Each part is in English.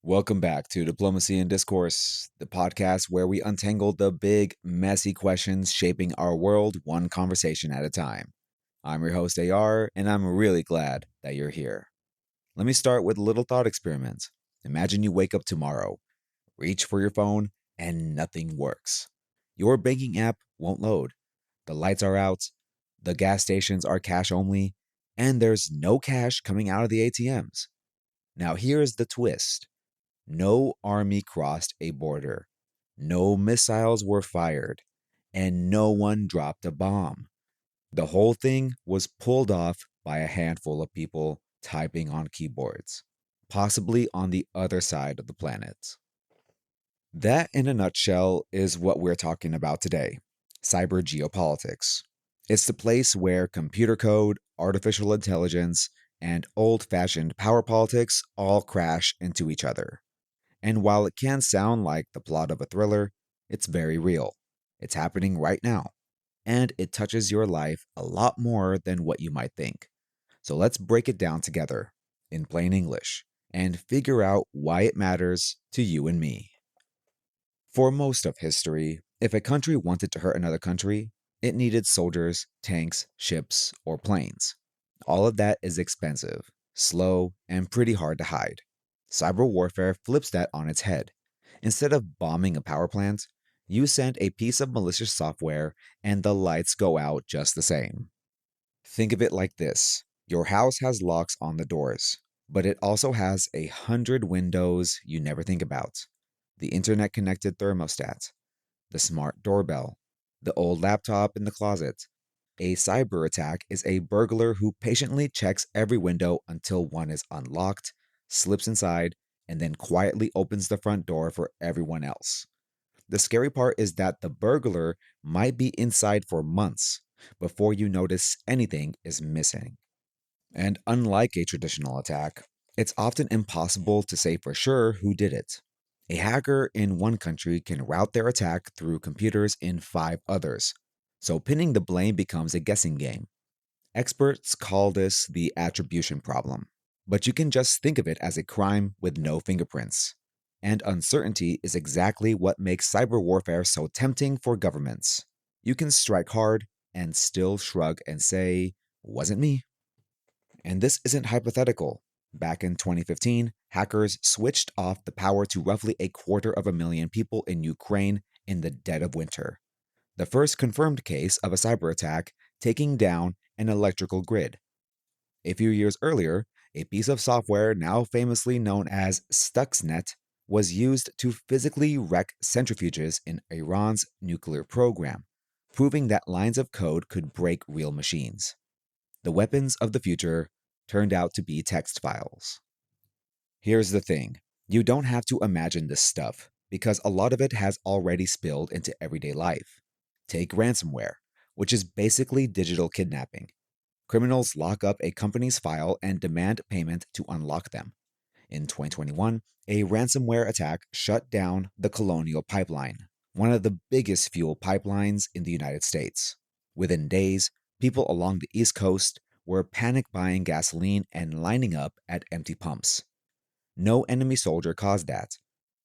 Welcome back to Diplomacy and Discourse, the podcast where we untangle the big, messy questions shaping our world one conversation at a time. I'm your host, AR, and I'm really glad that you're here. Let me start with a little thought experiment. Imagine you wake up tomorrow, reach for your phone, and nothing works. Your banking app won't load. The lights are out, the gas stations are cash only, and there's no cash coming out of the ATMs. Now, here's the twist. No army crossed a border, no missiles were fired, and no one dropped a bomb. The whole thing was pulled off by a handful of people typing on keyboards, possibly on the other side of the planet. That, in a nutshell, is what we're talking about today: cyber geopolitics. It's the place where computer code, artificial intelligence, and old fashioned power politics all crash into each other. And while it can sound like the plot of a thriller, it's very real. It's happening right now. And it touches your life a lot more than what you might think. So let's break it down together, in plain English, and figure out why it matters to you and me. For most of history, if a country wanted to hurt another country, it needed soldiers, tanks, ships, or planes. All of that is expensive, slow, and pretty hard to hide. Cyber warfare flips that on its head. Instead of bombing a power plant, you send a piece of malicious software and the lights go out just the same. Think of it like this: your house has locks on the doors, but it also has 100 windows you never think about: the internet connected thermostat, the smart doorbell, the old laptop in the closet. A cyber attack is a burglar who patiently checks every window until one is unlocked, slips inside, and then quietly opens the front door for everyone else. The scary part is that the burglar might be inside for months before you notice anything is missing. And unlike a traditional attack, it's often impossible to say for sure who did it. A hacker in one country can route their attack through computers in five others, so pinning the blame becomes a guessing game. Experts call this the attribution problem, but you can just think of it as a crime with no fingerprints. And uncertainty is exactly what makes cyber warfare so tempting for governments. You can strike hard and still shrug and say, "Wasn't me." And this isn't hypothetical. Back in 2015, hackers switched off the power to roughly 250,000 people in Ukraine in the dead of winter. The first confirmed case of a cyber attack taking down an electrical grid. A few years earlier, a piece of software now famously known as Stuxnet was used to physically wreck centrifuges in Iran's nuclear program, proving that lines of code could break real machines. The weapons of the future turned out to be text files. Here's the thing: you don't have to imagine this stuff, because a lot of it has already spilled into everyday life. Take ransomware, which is basically digital kidnapping. Criminals lock up a company's file and demand payment to unlock them. In 2021, a ransomware attack shut down the Colonial Pipeline, one of the biggest fuel pipelines in the United States. Within days, people along the East Coast were panic buying gasoline and lining up at empty pumps. No enemy soldier caused that.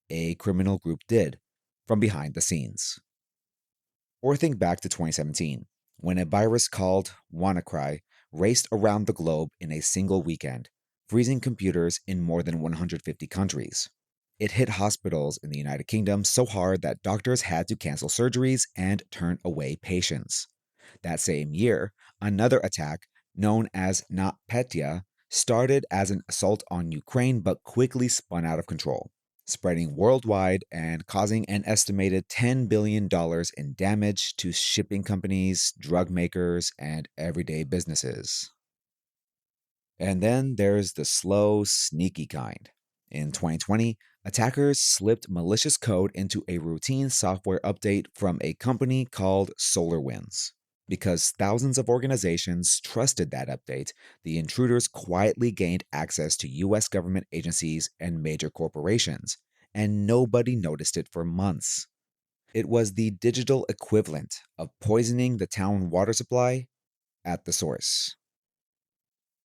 A criminal group did, from behind the scenes. Or think back to 2017, when a virus called WannaCry raced around the globe in a single weekend, freezing computers in more than 150 countries. It hit hospitals in the United Kingdom so hard that doctors had to cancel surgeries and turn away patients. That same year, another attack, known as NotPetya, started as an assault on Ukraine but quickly spun out of control, spreading worldwide and causing an estimated $10 billion in damage to shipping companies, drug makers, and everyday businesses. And then there's the slow, sneaky kind. In 2020, attackers slipped malicious code into a routine software update from a company called SolarWinds. Because thousands of organizations trusted that update, the intruders quietly gained access to US government agencies and major corporations, and nobody noticed it for months. It was the digital equivalent of poisoning the town water supply at the source.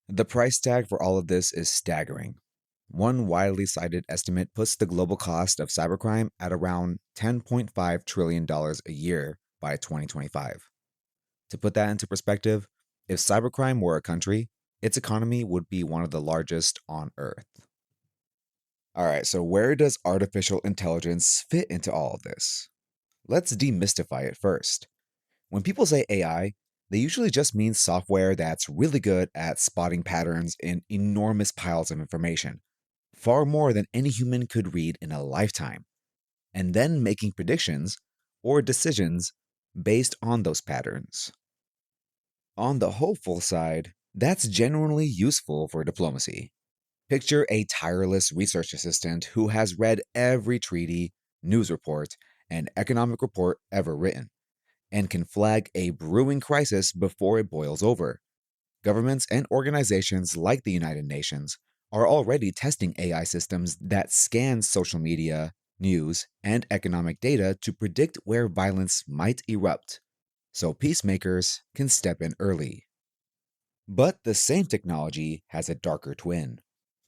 The price tag for all of this is staggering. One widely cited estimate puts the global cost of cybercrime at around $10.5 trillion a year by 2025. To put that into perspective, if cybercrime were a country, its economy would be one of the largest on Earth. All right, so where does artificial intelligence fit into all of this? Let's demystify it first. When people say AI, they usually just mean software that's really good at spotting patterns in enormous piles of information, far more than any human could read in a lifetime, and then making predictions or decisions based on those patterns. On the hopeful side, that's genuinely useful for diplomacy. Picture a tireless research assistant who has read every treaty, news report, and economic report ever written, and can flag a brewing crisis before it boils over. Governments and organizations like the United Nations are already testing AI systems that scan social media, news, and economic data to predict where violence might erupt, so peacemakers can step in early. But the same technology has a darker twin.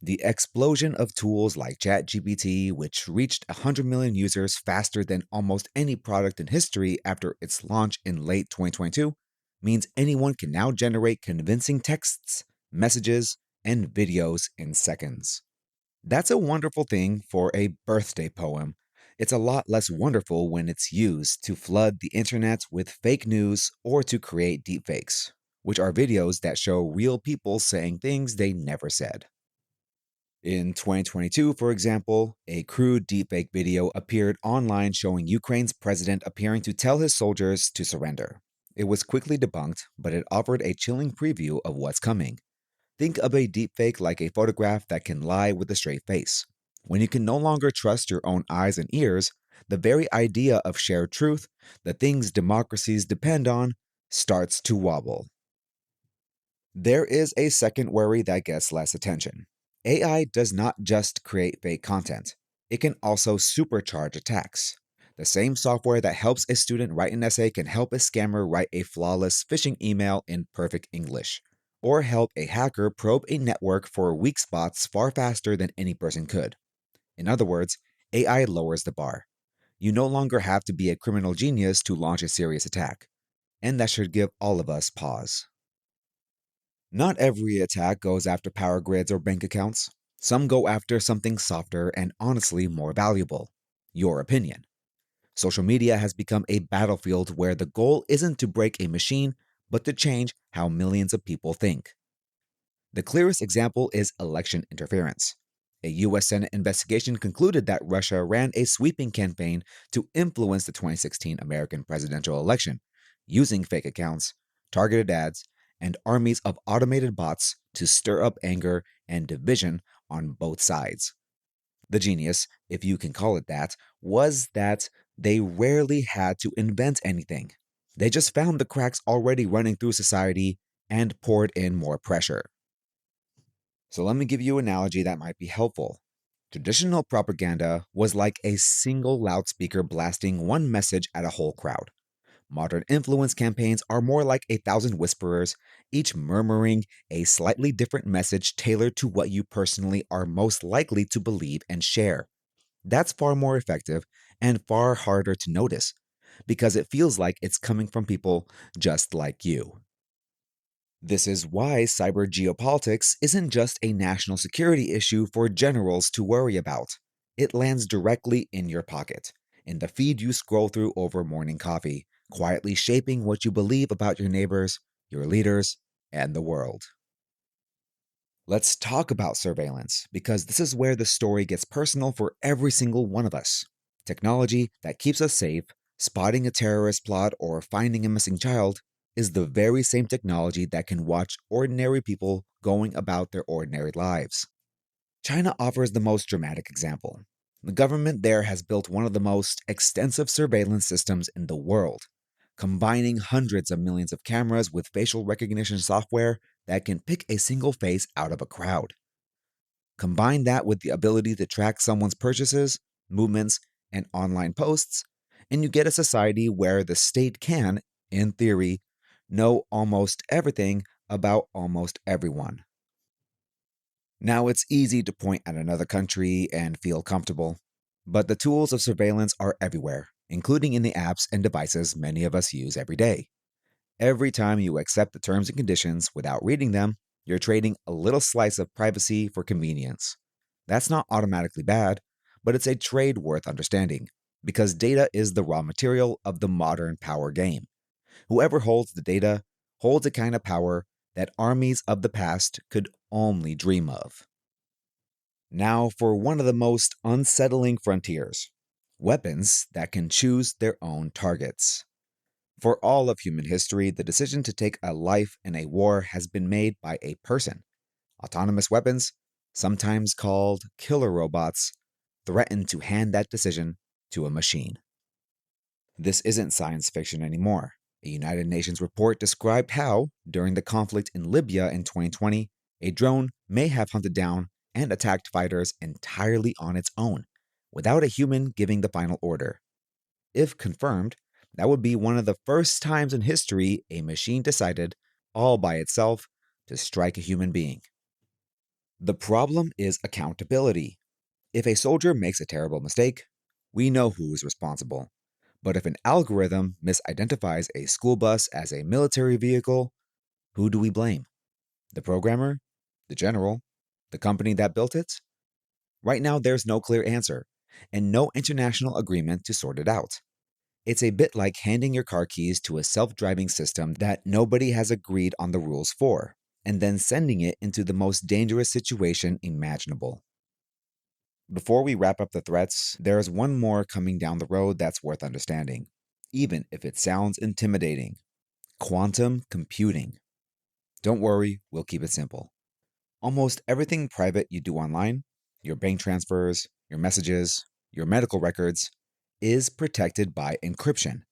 The explosion of tools like ChatGPT, which reached 100 million users faster than almost any product in history after its launch in late 2022, means anyone can now generate convincing texts, messages, and videos in seconds. That's a wonderful thing for a birthday poem. It's a lot less wonderful when it's used to flood the internet with fake news or to create deepfakes, which are videos that show real people saying things they never said. In 2022, for example, a crude deepfake video appeared online showing Ukraine's president appearing to tell his soldiers to surrender. It was quickly debunked, but it offered a chilling preview of what's coming. Think of a deepfake like a photograph that can lie with a straight face. When you can no longer trust your own eyes and ears, the very idea of shared truth, the things democracies depend on, starts to wobble. There is a second worry that gets less attention. AI does not just create fake content, it can also supercharge attacks. The same software that helps a student write an essay can help a scammer write a flawless phishing email in perfect English, or help a hacker probe a network for weak spots far faster than any person could. In other words, AI lowers the bar. You no longer have to be a criminal genius to launch a serious attack, and that should give all of us pause. Not every attack goes after power grids or bank accounts. Some go after something softer and honestly more valuable: your opinion. Social media has become a battlefield where the goal isn't to break a machine, but to change how millions of people think. The clearest example is election interference. A U.S. Senate investigation concluded that Russia ran a sweeping campaign to influence the 2016 American presidential election, using fake accounts, targeted ads, and armies of automated bots to stir up anger and division on both sides. The genius, if you can call it that, was that they rarely had to invent anything. They just found the cracks already running through society and poured in more pressure. So let me give you an analogy that might be helpful. Traditional propaganda was like a single loudspeaker blasting one message at a whole crowd. Modern influence campaigns are more like 1,000 whisperers, each murmuring a slightly different message tailored to what you personally are most likely to believe and share. That's far more effective and far harder to notice because it feels like it's coming from people just like you. This is why cyber geopolitics isn't just a national security issue for generals to worry about. It lands directly in your pocket, in the feed you scroll through over morning coffee, quietly shaping what you believe about your neighbors, your leaders, and the world. Let's talk about surveillance, because this is where the story gets personal for every single one of us. Technology that keeps us safe, spotting a terrorist plot or finding a missing child, is the very same technology that can watch ordinary people going about their ordinary lives. China offers the most dramatic example. The government there has built one of the most extensive surveillance systems in the world, combining hundreds of millions of cameras with facial recognition software that can pick a single face out of a crowd. Combine that with the ability to track someone's purchases, movements, and online posts, and you get a society where the state can, in theory, know almost everything about almost everyone. Now, it's easy to point at another country and feel comfortable, but the tools of surveillance are everywhere, including in the apps and devices many of us use every day. Every time you accept the terms and conditions without reading them, you're trading a little slice of privacy for convenience. That's not automatically bad, but it's a trade worth understanding, because data is the raw material of the modern power game. Whoever holds the data holds a kind of power that armies of the past could only dream of. Now, for one of the most unsettling frontiers, weapons that can choose their own targets. For all of human history, the decision to take a life in a war has been made by a person. Autonomous weapons, sometimes called killer robots, threaten to hand that decision to a machine. This isn't science fiction anymore. A United Nations report described how, during the conflict in Libya in 2020, a drone may have hunted down and attacked fighters entirely on its own, without a human giving the final order. If confirmed, that would be one of the first times in history a machine decided, all by itself, to strike a human being. The problem is accountability. If a soldier makes a terrible mistake, we know who is responsible. But if an algorithm misidentifies a school bus as a military vehicle, who do we blame? The programmer? The general? The company that built it? Right now, there's no clear answer, and no international agreement to sort it out. It's a bit like handing your car keys to a self driving system that nobody has agreed on the rules for, and then sending it into the most dangerous situation imaginable. Before we wrap up the threats, there's one more coming down the road that's worth understanding, even if it sounds intimidating: quantum computing. Don't worry, we'll keep it simple. Almost everything private you do online, your bank transfers, your messages, your medical records, is protected by encryption.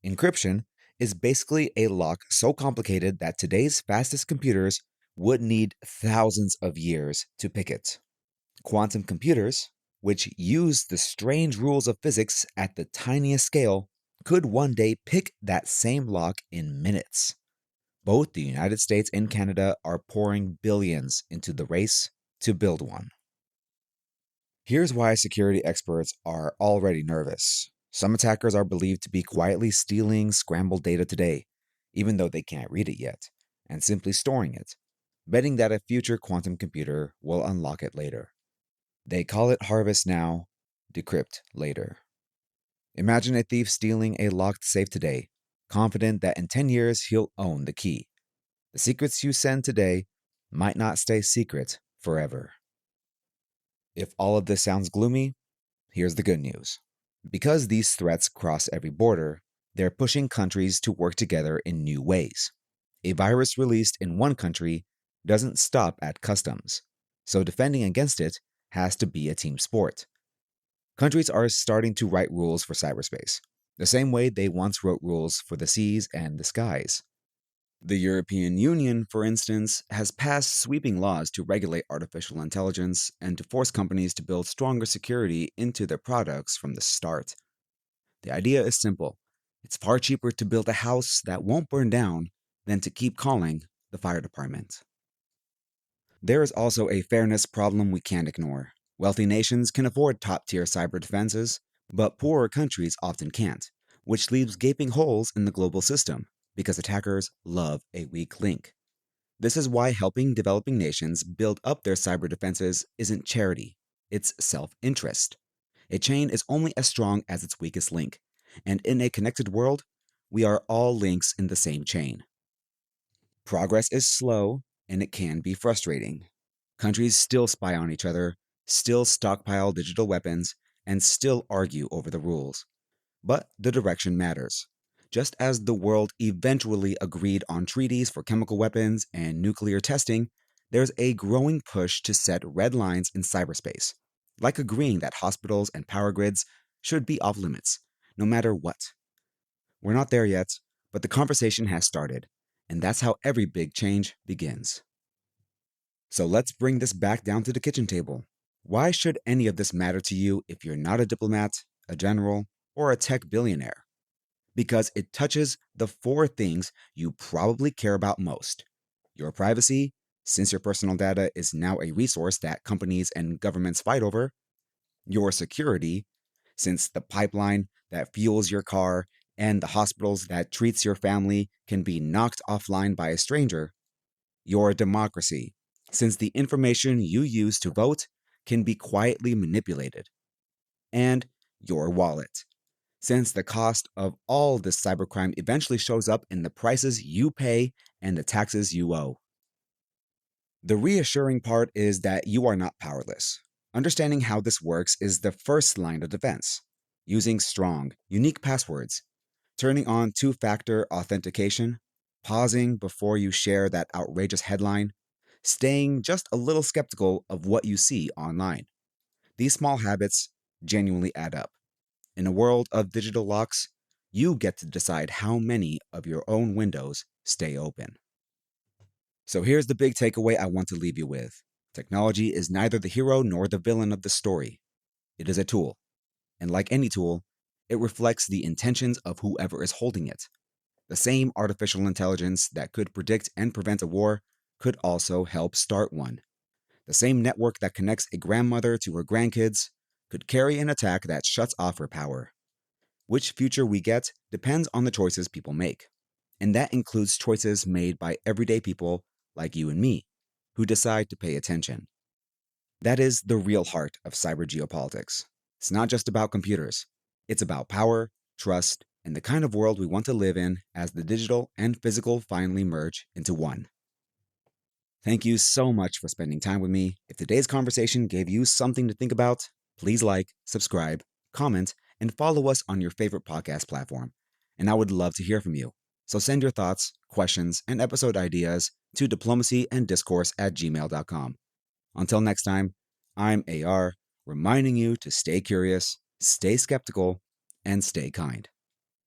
Encryption is basically a lock so complicated that today's fastest computers would need thousands of years to pick it. Quantum computers, which use the strange rules of physics at the tiniest scale, could one day pick that same lock in minutes. Both the United States and Canada are pouring billions into the race to build one. Here's why security experts are already nervous. Some attackers are believed to be quietly stealing scrambled data today, even though they can't read it yet, and simply storing it, betting that a future quantum computer will unlock it later. They call it harvest now, decrypt later. Imagine a thief stealing a locked safe today, confident that in 10 years he'll own the key. The secrets you send today might not stay secret forever. If all of this sounds gloomy, here's the good news. Because these threats cross every border, they're pushing countries to work together in new ways. A virus released in one country doesn't stop at customs, so defending against it has to be a team sport. Countries are starting to write rules for cyberspace, the same way they once wrote rules for the seas and the skies. The European Union, for instance, has passed sweeping laws to regulate artificial intelligence and to force companies to build stronger security into their products from the start. The idea is simple: it's far cheaper to build a house that won't burn down than to keep calling the fire department. There is also a fairness problem we can't ignore. Wealthy nations can afford top tier cyber defenses, but poorer countries often can't, which leaves gaping holes in the global system because attackers love a weak link. This is why helping developing nations build up their cyber defenses isn't charity, it's self interest. A chain is only as strong as its weakest link, and in a connected world, we are all links in the same chain. Progress is slow, and it can be frustrating. Countries still spy on each other, still stockpile digital weapons, and still argue over the rules. But the direction matters. Just as the world eventually agreed on treaties for chemical weapons and nuclear testing, there's a growing push to set red lines in cyberspace, like agreeing that hospitals and power grids should be off limits, no matter what. We're not there yet, but the conversation has started, and that's how every big change begins. So let's bring this back down to the kitchen table. Why should any of this matter to you if you're not a diplomat, a general, or a tech billionaire? Because it touches the four things you probably care about most: your privacy, Since your personal data is now a resource that companies and governments fight over, your security, since the pipeline that fuels your car and the hospitals that treats your family can be knocked offline by a stranger, your democracy, since the information you use to vote can be quietly manipulated, and your wallet, since the cost of all this cybercrime eventually shows up in the prices you pay and the taxes you owe. The reassuring part is that you are not powerless. Understanding how this works is the first line of defense. Using strong, unique passwords, turning on two-factor authentication, pausing before you share that outrageous headline, staying just a little skeptical of what you see online. These small habits genuinely add up. In a world of digital locks, you get to decide how many of your own windows stay open. So here's the big takeaway I want to leave you with. Technology is neither the hero nor the villain of the story. It is a tool. And like any tool, it reflects the intentions of whoever is holding it. The same artificial intelligence that could predict and prevent a war could also help start one. The same network that connects a grandmother to her grandkids could carry an attack that shuts off her power. Which future we get depends on the choices people make. And that includes choices made by everyday people like you and me, who decide to pay attention. That is the real heart of cyber geopolitics. It's not just about computers. It's about power, trust, and the kind of world we want to live in as the digital and physical finally merge into one. Thank you so much for spending time with me. If today's conversation gave you something to think about, please like, subscribe, comment, and follow us on your favorite podcast platform. And I would love to hear from you. So send your thoughts, questions, and episode ideas to diplomacyanddiscourse@gmail.com. Until next time, I'm AR, reminding you to stay curious, stay skeptical, and stay kind.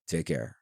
Take care.